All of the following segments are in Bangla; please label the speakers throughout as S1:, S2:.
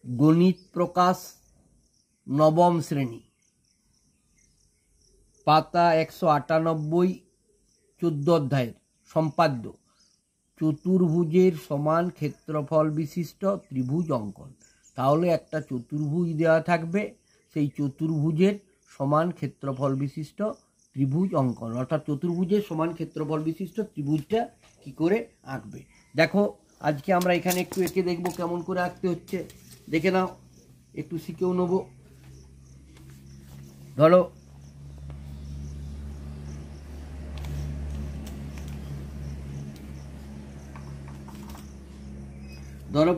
S1: গণিত প্রকাশ নবম শ্রেণী, পাতা 198, 14 অধ্যায়ের সম্পাদ্য চতুর্ভুজের সমান ক্ষেত্রফল বিশিষ্ট ত্রিভুজ অঙ্কন। তাহলে একটা চতুর্ভুজ দেওয়া থাকবে, সেই চতুর্ভুজের সমান ক্ষেত্রফল বিশিষ্ট ত্রিভুজ অঙ্কন, অর্থাৎ চতুর্ভুজের সমান ক্ষেত্রফল বিশিষ্ট ত্রিভুজটা কি করে আঁকবে। দেখো আজকে আমরা এখানে একটু এঁকে দেখবো কেমন করে আঁকতে হচ্ছে, দেখে নাও, একটু শিখেও নেব। ধরো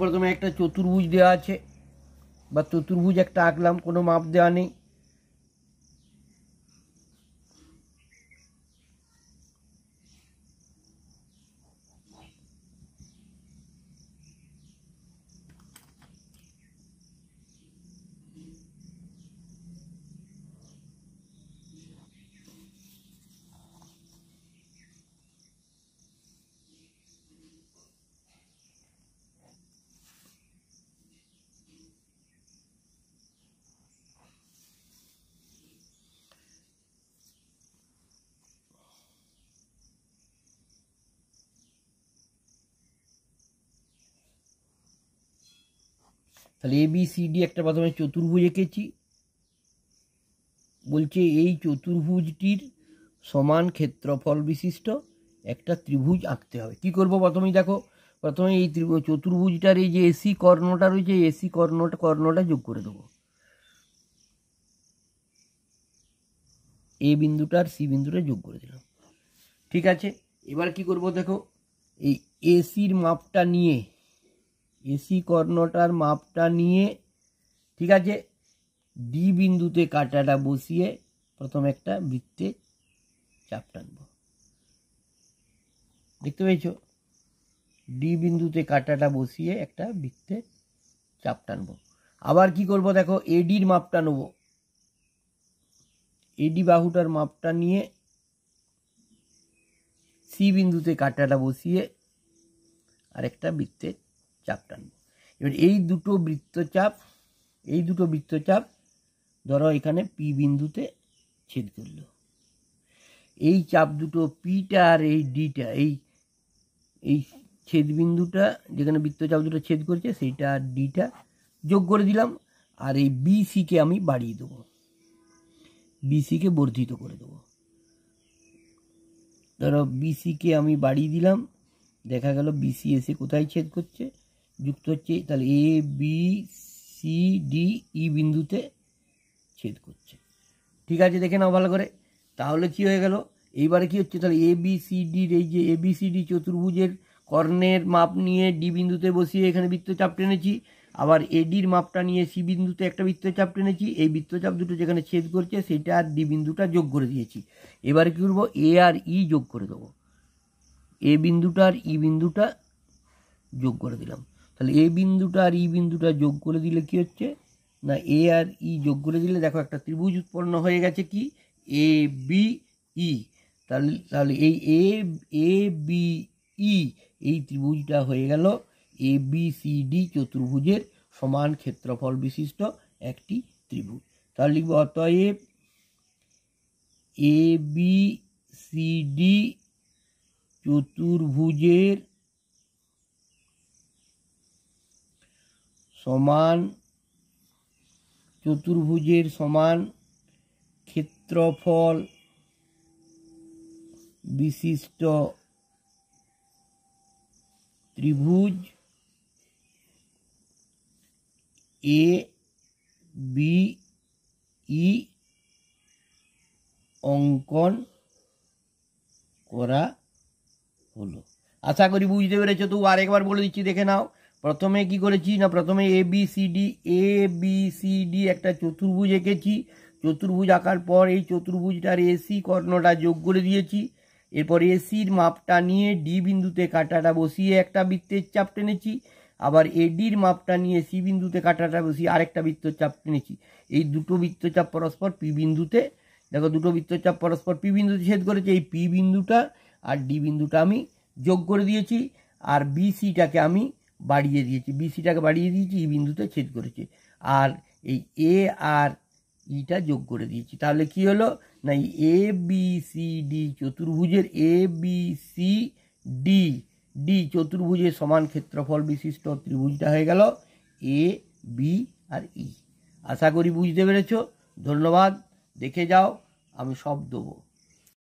S1: প্রথমে একটা চতুর্ভুজ দেওয়া আছে, বা চতুর্ভুজ একটা আঁকলাম, কোনো মাপ দেওয়া নেই। তাহলে ABCD একটা প্রথমে চতুর্ভুজ এঁকেছি, বলছে এই চতুর্ভুজটির সমান ক্ষেত্রফল বিশিষ্ট একটা ত্রিভুজ আঁকতে হবে। কি করব প্রথমেই দেখো, প্রথমে এই চতুর্ভুজটার এই যে এসি কর্ণটা রয়েছে, এসি কর্ণটা যোগ করে দেবো। এ বিন্দুটার সি বিন্দুটা যোগ করে দিলাম, ঠিক আছে। এবার কি করব দেখো, এই এসির মাপটা নিয়ে, এসি কর্ণটার মাপটা নিয়ে, ঠিক আছে, ডি বিন্দুতে কাঁটাটা বসিয়ে প্রথম একটা বৃত্তে চাপ টানব। দেখতে পেয়েছো, ডি বিন্দুতে কাঁটাটা বসিয়ে একটা বৃত্তে চাপ টানব। আবার কি করব দেখো, এডির মাপটা নেব, এডি বাহুটার মাপটা নিয়ে সি বিন্দুতে কাঁটাটা বসিয়ে আরেকটা বৃত্তে চাপ টানব। এবার এই দুটো বৃত্তচাপ ধরো এখানে পি বিন্দুতে ছেদ করলো। এই চাপ দুটো পিটা আর এই ডিটা, এই ছেদ বিন্দুটা যেখানে বৃত্তচাপ দুটো ছেদ করছে সেইটা আর ডিটা যোগ করে দিলাম। আর এই বিসিকে আমি বাড়িয়ে দেবো, বিসিকে বর্ধিত করে দেবো। ধরো বিসিকে আমি বাড়িয়ে দিলাম, দেখা গেল বিসি এসে কোথায় ছেদ করছে, যুক্ত হচ্ছে, তাহলে A B C D E বিন্দুতে ছেদ করছে। ঠিক আছে, দেখে নাও ভালো করে। তাহলে কি হয়ে গেল, এইবারে কি হচ্ছে, তাহলে ABCDর এই যে ABCD চতুর্ভুজের কর্ণের মাপ নিয়ে ডি বিন্দুতে বসিয়ে এখানে বৃত্তচাপ টেনেছি, আবার এডির মাপটা নিয়ে সি বিন্দুতে একটা বৃত্তচাপ টেনেছি, এই বৃত্তচাপ দুটো যেখানে ছেদ করছে সেইটা আর ডি বিন্দুটা যোগ করে দিয়েছি। এবারে কি করবো, এ আর ই যোগ করে দেবো, এ বিন্দুটা আর ই বিন্দুটা যোগ করে দিলাম। তাহলে এ বিন্দুটা আর ই বিন্দুটা যোগ করে দিলে কি হচ্ছে না, এ আর ই যোগ করে দিলে দেখো একটা ত্রিভুজ উৎপন্ন হয়ে গেছে, কি এ বি ই। তাহলে এই এ বি ই এই ত্রিভুজটা হয়ে গেল ABCD চতুর্ভুজের সমান ক্ষেত্রফল বিশিষ্ট একটি ত্রিভুজ। তাহলে লিখব অতএব ABCD চতুর্ভুজের সমান ক্ষেত্রফল বিশিষ্ট ত্রিভুজ ABE অঙ্কন করা হলো। আশা করি বুঝতে পেরেছো। তো আরেকবার বলে দিচ্ছি, দেখে নাও। প্রথমে কি করেছি না, প্রথমে ABCD একটা চতুর্ভুজ এঁকেছি। চতুর্ভুজ আঁকার পর এই চতুর্ভুজটার এসি কর্ণটা যোগ করে দিয়েছি। এরপর এসির মাপটা নিয়ে ডি বিন্দুতে কাঁটাটা বসিয়ে একটা বৃত্তের চাপ টেনেছি, আবার এডির মাপটা নিয়ে সি বিন্দুতে কাঁটাটা বসিয়ে আরেকটা বৃত্তের চাপ টেনেছি। এই দুটো বৃত্তচাপ পরস্পর পি বিন্দুতে, দেখো দুটো বৃত্তচাপ পরস্পর পি বিন্দুতে ছেদ করেছে, এই পি বিন্দুটা আর ডি বিন্দুটা আমি যোগ করে দিয়েছি। আর বিসিটাকে আমি বাড়িয়ে দিয়েছি, বিসিটাকে বাড়িয়ে দিয়েছি, ই বিন্দুতে ছেদ করেছে, আর এই এ আর ইটা যোগ করে দিয়েছি। তাহলে কি হলো না, এ বি সি ডি চতুর্ভুজের A B C D D চতুর্ভুজের সমান ক্ষেত্রফল বিশিষ্ট ত্রিভুজটা হয়ে গেল এ বি আর ই। আশা করি বুঝতে পেরেছ। ধন্যবাদ, দেখে যাও, আমি সব দেবো।